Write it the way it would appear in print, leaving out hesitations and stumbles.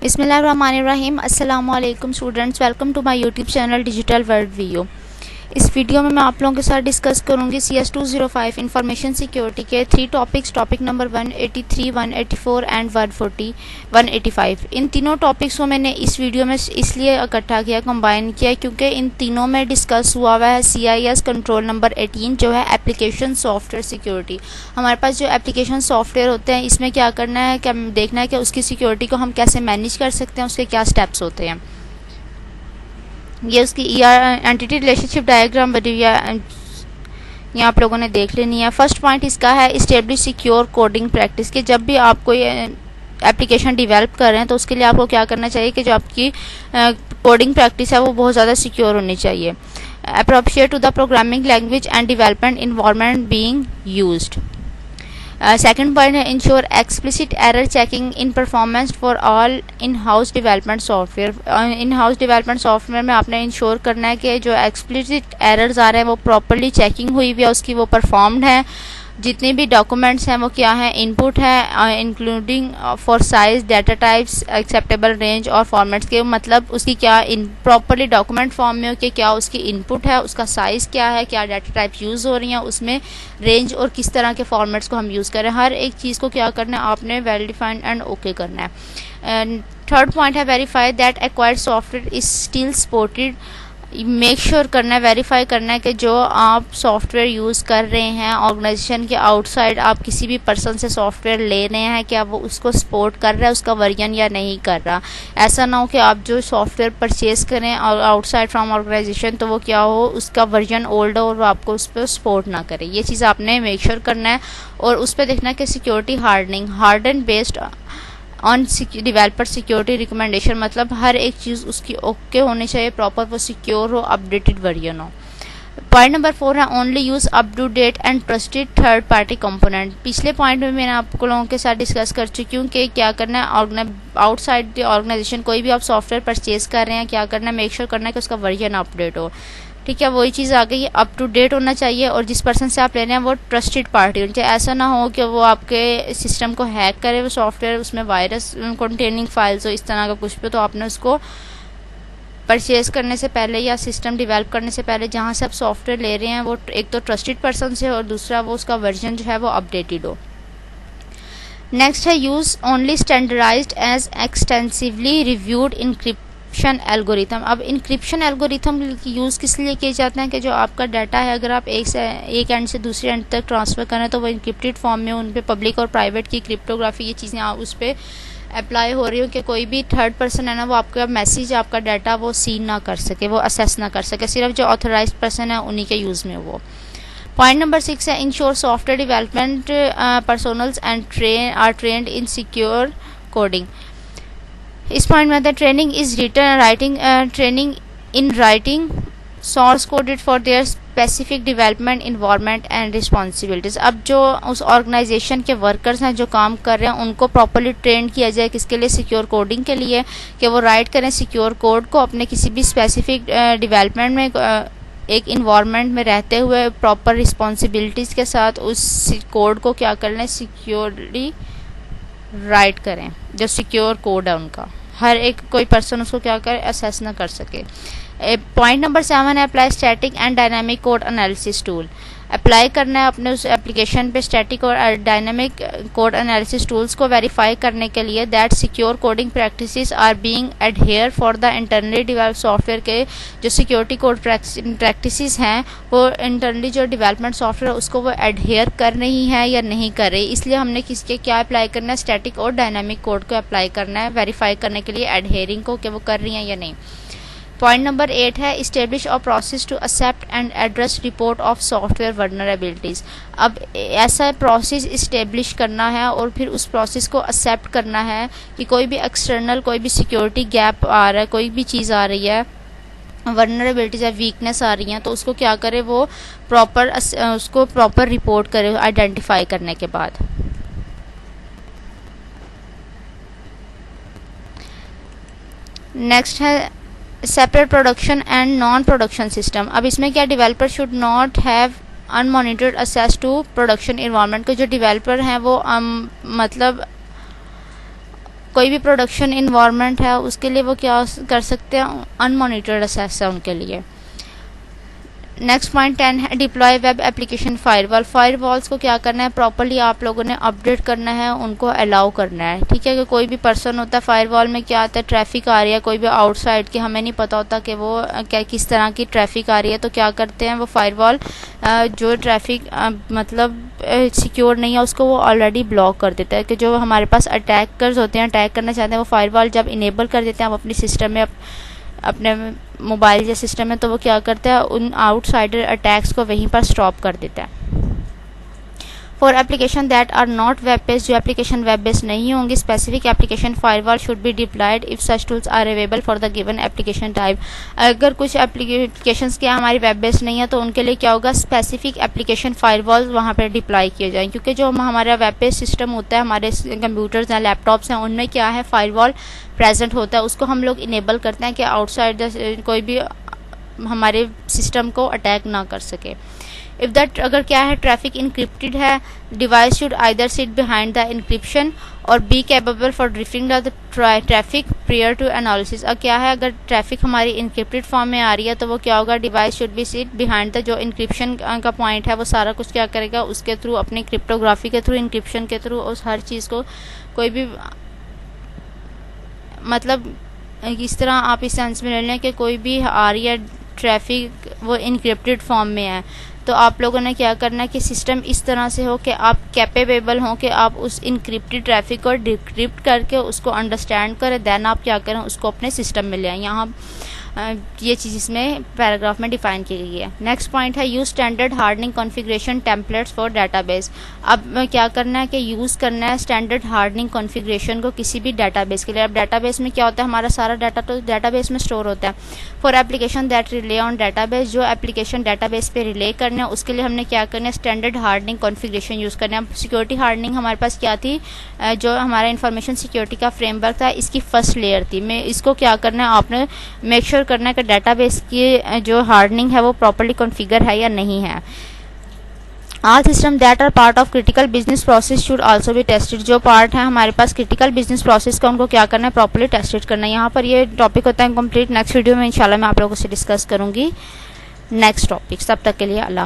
बिस्मिल्लाहिर्रहमानिर्रहीम। अस्सलामुअलैकुम students, welcome to my YouTube channel digital world video. इस वीडियो में मैं आप लोगों के साथ डिस्कस करूंगी CS 205 इंफॉर्मेशन सिक्योरिटी के 3 टॉपिक्स। Topic number 183, 184 and 185। इन तीनों टॉपिक्स को मैंने इस वीडियो में इसलिए इकट्ठा किया, कंबाइन किया, क्योंकि इन तीनों में डिस्कस हुआ है CIS कंट्रोल नंबर 18 जो है एप्लीकेशन सॉफ्टवेयर सिक्योरिटी। हमारे पास जो एप्लीकेशन सॉफ्टवेयर होते हैं, इसमें क्या करना है, क्या देखना है कि उसकी सिक्योरिटी को हम कैसे मैनेज कर सकते हैं, उसके क्या स्टेप्स होते हैं। ये उसकी एंटिटी रिलेशनशिप डायग्राम बनी हुई है, ये आप लोगों ने देख लेनी है। फर्स्ट पॉइंट इसका है इस्टेब्लिश सिक्योर कोडिंग प्रैक्टिस, कि जब भी आप कोई एप्लीकेशन डिवेलप कर रहे हैं तो उसके लिए आपको क्या करना चाहिए कि जो आपकी कोडिंग प्रैक्टिस है वो बहुत ज़्यादा सिक्योर होनी चाहिए। Appropriate to the programming language and development environment being used. Second point है ensure explicit error checking in performance for all in house development software. In house development software में आपने ensure करना है कि जो एक्सप्लिसिट एरर्स आ रहे हैं वो प्रॉपर्ली चेकिंग हुई हुई है, उसकी वो परफॉर्म्ड है। जितने भी डॉक्यूमेंट्स हैं वो क्या है, इनपुट है, including for size, data types, acceptable range और फॉर्मेट्स के, मतलब उसकी क्या प्रॉपर्ली डॉक्यूमेंट फॉर्म में हो कि क्या उसकी इनपुट है, उसका साइज़ क्या है, क्या डाटा टाइप यूज़ हो रही हैं, उसमें रेंज और किस तरह के फॉर्मेट्स को हम यूज़ करें। हर एक चीज़ को क्या करना है, आपने वेल डिफाइंड एंड ओके करना है। थर्ड पॉइंट है verify that acquired software is still supported. Make sure करना है, वेरीफाई करना है कि जो आप सॉफ्टवेयर यूज़ कर रहे हैं ऑर्गेनाइजेशन के आउटसाइड, आप किसी भी पर्सन से सॉफ्टवेयर ले रहे हैं, क्या वो उसको सपोर्ट कर रहा है, उसका वर्जन या नहीं कर रहा। ऐसा ना हो कि आप जो सॉफ्टवेयर परचेज करें और आउटसाइड फ्रॉम ऑर्गेनाइजेशन तो वो क्या हो, उसका वर्जन ओल्ड हो और वो आपको उस पर सपोर्ट ना करे। ये चीज़ आपने मेक श्योर करना है। और उस पर देखना है कि security harden based on developer security recommendation, मतलब हर एक चीज़ उसकी ओके होनी चाहिए, प्रॉपर वो सिक्योर हो, अपडेटेड वर्जन हो। पॉइंट नंबर 4 है only use up to date and trusted third party component. पिछले पॉइंट में मैंने आप लोगों के साथ डिस्कस कर चुकी हूँ कि क्या करना है, आउटसाइड द ऑर्गेनाइजेशन कोई भी आप सॉफ्टवेयर परचेज कर रहे हैं, क्या करना है, मेक श्योर करना है कि उसका वर्जन अपडेट हो। ठीक है, वही चीज़ आ गई, अप टू डेट होना चाहिए और जिस पर्सन से आप ले रहे हैं वो ट्रस्टेड पार्टी होनी चाहिए। ऐसा ना हो कि वो आपके सिस्टम को हैक करे, वो सॉफ्टवेयर उसमें वायरस कंटेनिंग फाइल्स हो, इस तरह का कुछ पे, तो आपने उसको परचेज करने से पहले या सिस्टम डेवलप करने से पहले जहाँ से आप सॉफ्टवेयर ले रहे हैं वो एक तो ट्रस्टेड पर्सन से और दूसरा वो उसका वर्जन जो है वो अपडेटेड हो। नेक्स्ट है use only standardized as extensively reviewed encryption algorithm. अब इंक्रिप्शन एल्गोरिथम की यूज़ किस लिए किए जाते हैं कि जो आपका डाटा है अगर आप एक एंड से दूसरे एंड तक ट्रांसफ़र करें तो वो इंक्रिप्टेड फॉर्म में, उन पे पब्लिक और प्राइवेट की क्रिप्टोग्राफी ये चीज़ें उस पर अप्लाई हो रही हो कि कोई भी थर्ड पर्सन है ना वो आपका मैसेज, आपका डाटा वो सीन ना कर सके, वो असेस ना कर सके, सिर्फ जो ऑथराइज पर्सन है उन्हीं के यूज़ में वो। पॉइंट नंबर 6 है ensure software development personnels and trained in secure coding. इस पॉइंट में training is training in writing source coded for their specific development environment and responsibilities. अब जो उस ऑर्गेनाइजेशन के वर्कर्स हैं जो काम कर रहे हैं उनको प्रॉपर्ली ट्रेन किया जाए, किसके लिए, सिक्योर कोडिंग के लिए, कि वो राइट करें सिक्योर कोड को अपने किसी भी स्पेसिफिक डेवलपमेंट में एक इन्वायरमेंट में रहते हुए प्रॉपर रिस्पॉन्सिबिलिटीज़ के साथ उस कोड को क्या कर लें, सिक्योरली राइट करें। जो सिक्योर कोड है उनका हर एक कोई पर्सन उसको क्या करे, असेस ना कर सके। पॉइंट नंबर 7 है apply static and dynamic code analysis tool. Apply करना है अपने उस एप्लीकेशन पे स्टैटिक और डायनामिक कोड एनालिसिस टूल्स को वेरीफाई करने के लिए that secure coding practices are being adhere for the internally developed software के जो सिक्योरिटी कोड प्रैक्टिसेस हैं वो इंटरनली जो डेवलपमेंट सॉफ्टवेयर उसको वो एडहेयर कर रही हैं या नहीं कर रही। इसलिए हमने किसके क्या अप्लाई करना है, स्टैटिक और डायनामिक कोड को अप्लाई करना है वेरीफाई करने के लिए एडहेयरिंग को कि वो कर रही हैं या नहीं। पॉइंट नंबर 8 है establish a process to accept and address report of software vulnerabilities. अब ऐसा प्रोसेस इस्टेब्लिश करना है और फिर उस प्रोसेस को एक्सेप्ट करना है कि कोई भी एक्सटर्नल कोई भी सिक्योरिटी गैप आ रहा है, कोई भी चीज़ आ रही है, वल्नरेबिलिटीज या वीकनेस आ रही हैं, तो उसको क्या करे, वो उसको प्रॉपर रिपोर्ट करे आइडेंटिफाई करने के बाद। नेक्स्ट है separate production and non production system. अब इसमें क्या, developer should not have unmonitored access to production environment. के जो डेवलपर हैं वो मतलब कोई भी प्रोडक्शन इन्वायरमेंट है उसके लिए वो क्या कर सकते हैं, अनमॉनिटर्ड एक्सेस है उनके लिए। नेक्स्ट पॉइंट 10 है deploy web application firewall. Firewalls को क्या करना है, प्रॉपर्ली आप लोगों ने अपडेट करना है, उनको अलाउ करना है। ठीक है कि कोई भी पर्सन होता है, फायरवॉल में क्या आता है, ट्रैफिक आ रही है कोई भी आउटसाइड की, हमें नहीं पता होता कि वो क्या किस तरह की ट्रैफिक आ रही है, तो क्या करते हैं वो फायरवॉल जो ट्रैफिक मतलब सिक्योर नहीं है उसको वो ऑलरेडी ब्लॉक कर देता है। कि जो हमारे पास अटैकर्स होते हैं, अटैक करना चाहते हैं, वो फायरवॉल जब इनेबल कर देते हैं हम अपने सिस्टम में, अपने मोबाइल या सिस्टम में, तो वो क्या करता है उन आउटसाइडर अटैक्स को वहीं पर स्टॉप कर देता है। For application that are not web based, जो एप्लीकेशन वेब बेस्ड नहीं होंगी, specific application firewall should be deployed if such tools are available for the given application type. अगर कुछ एप्लीकेशंस क्या हमारी वेब बेस्ड नहीं है तो उनके लिए क्या होगा, स्पेसिफिक एप्लीकेशन फायरवॉल वहाँ पर डिप्लॉय किए जाएँ। क्योंकि जो हमारा वेब बेस्ड सिस्टम होता है, हमारे कंप्यूटर्स हैं, लैपटॉप्स हैं, उनमें क्या है फायरवॉल प्रेजेंट होता है, उसको हम लोग इनेबल करते हैं कि आउटसाइड कोई भी हमारे सिस्टम को अटैक ना कर सके। इफ दैट अगर क्या है ट्रैफिक इनक्रिप्टेड है, device should either sit behind the encryption और be capable for drifting the traffic prior to analysis. अब क्या है अगर ट्रैफिक हमारी इनक्रिप्टेड फॉर्म में आ रही है तो वो क्या होगा, device should be sit behind the, जो इनक्रिप्शन का पॉइंट है वो सारा कुछ क्या करेगा उसके थ्रू, अपनी क्रिप्टोग्राफी के थ्रू, इनक्रिप्शन के थ्रू उस हर चीज़ को कोई भी मतलब इस तरह आप इस सेंस में ले लें कि कोई भी आ रही है ट्रैफिक वो इनक्रिप्टेड फॉर्म में है, तो आप लोगों ने क्या करना है कि सिस्टम इस तरह से हो कि आप कैपेबल हों कि आप उस इनक्रिप्टेड ट्रैफिक को डिक्रिप्ट करके उसको अंडरस्टैंड करें, देन आप क्या करें उसको अपने सिस्टम में ले आएँ। यहाँ ये चीज़ इसमें पैराग्राफ में डिफाइन की गई है। नेक्स्ट पॉइंट है use standard hardening configuration templates for database. अब क्या करना है कि यूज़ करना है स्टैंडर्ड हार्डनिंग कॉन्फ़िगरेशन को किसी भी डाटाबेस के लिए। अब डाटाबेस में क्या होता है, हमारा सारा डाटा तो डाटाबेस में स्टोर होता है। For application that relay on database, जो एप्लीकेशन डाटाबेस पे रिले करना है उसके लिए हमने क्या करना है, स्टैंडर्ड हार्डनिंग कॉन्फ़िगरेशन यूज़ करना है। सिक्योरिटी हार्डनिंग हमारे पास क्या थी, जो हमारा इंफॉर्मेशन सिक्योरिटी का फ्रेमवर्क था, इसकी फर्स्ट लेयर थी। मैं इसको क्या करना है, आपने मेक श्योर करना है कि डाटाबेस की जो हार्डनिंग है वो प्रॉपर्ली कॉन्फ़िगर है या नहीं है। All system that are part of critical business process should also be tested. जो पार्ट है हमारे पास क्रिटिकल बिजनेस प्रोसेस का, उनको क्या करना है, प्रॉपर्ली टेस्टेड करना है। यहाँ पर ये टॉपिक होता है कंप्लीट। नेक्स्ट वीडियो में इंशाल्लाह मैं आप लोगों से डिस्कस करूंगी नेक्स्ट टॉपिक। तब तक के लिए अल्लाह।